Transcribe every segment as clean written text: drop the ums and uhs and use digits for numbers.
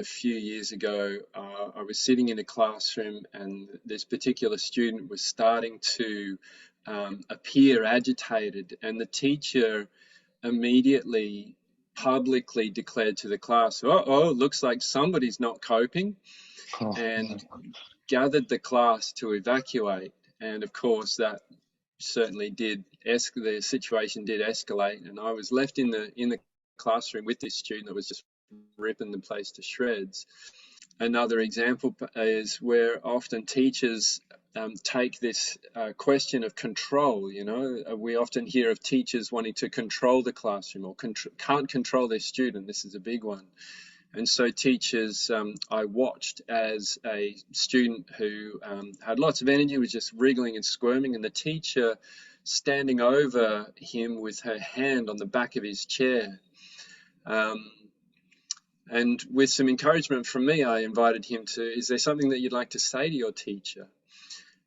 a few years ago, I was sitting in a classroom and this particular student was starting to appear agitated, and the teacher immediately publicly declared to the class, oh, looks like somebody's not coping, and gathered the class to evacuate. And of course that certainly did the situation did escalate, and I was left in the classroom with this student that was just ripping the place to shreds. Another example is where often teachers take this question of control. You know, we often hear of teachers wanting to control the classroom or can't control their student. This is a big one. And so teachers, I watched as a student who had lots of energy, was just wriggling and squirming, and the teacher standing over him with her hand on the back of his chair. And with some encouragement from me, I invited him to, is there something that you'd like to say to your teacher?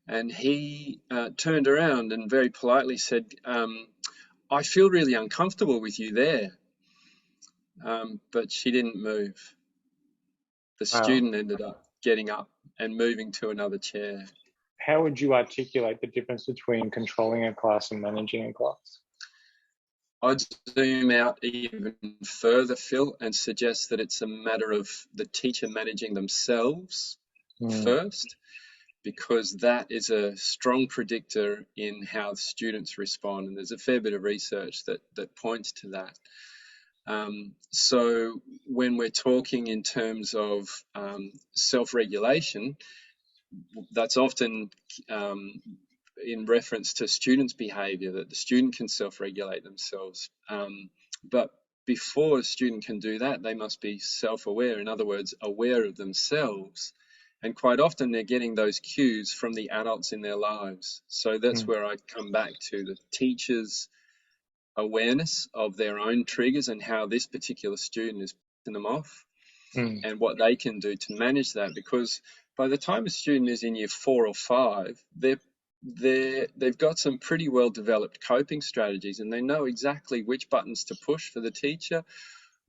And he turned around and very politely said, I feel really uncomfortable with you there. But she didn't move. The student ended up getting up and moving to another chair. How would you articulate the difference between controlling a class and managing a class? I'd zoom out even further, Phil, and suggest that it's a matter of the teacher managing themselves first, because that is a strong predictor in how students respond. And there's a fair bit of research that points to that. So when we're talking in terms of self-regulation, that's often in reference to students' behaviour, that the student can self-regulate themselves. But before a student can do that, they must be self-aware, in other words, aware of themselves. And quite often they're getting those cues from the adults in their lives. So that's where I come back to the teachers' awareness of their own triggers and how this particular student is putting them off, and what they can do to manage that. Because by the time a student is in year 4 or 5, they've got some pretty well developed coping strategies, and they know exactly which buttons to push for the teacher,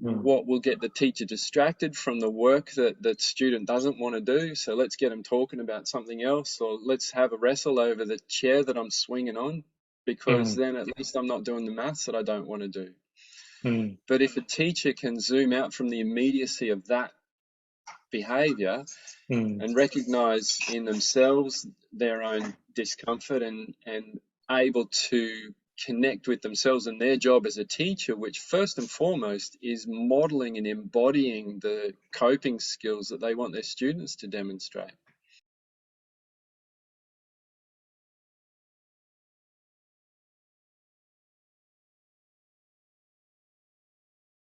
what will get the teacher distracted from the work that the student doesn't want to do. So let's get them talking about something else, or let's have a wrestle over the chair that I'm swinging on, because then at least I'm not doing the maths that I don't want to do. But if a teacher can zoom out from the immediacy of that behaviour and recognise in themselves their own discomfort and able to connect with themselves and their job as a teacher, which first and foremost is modelling and embodying the coping skills that they want their students to demonstrate.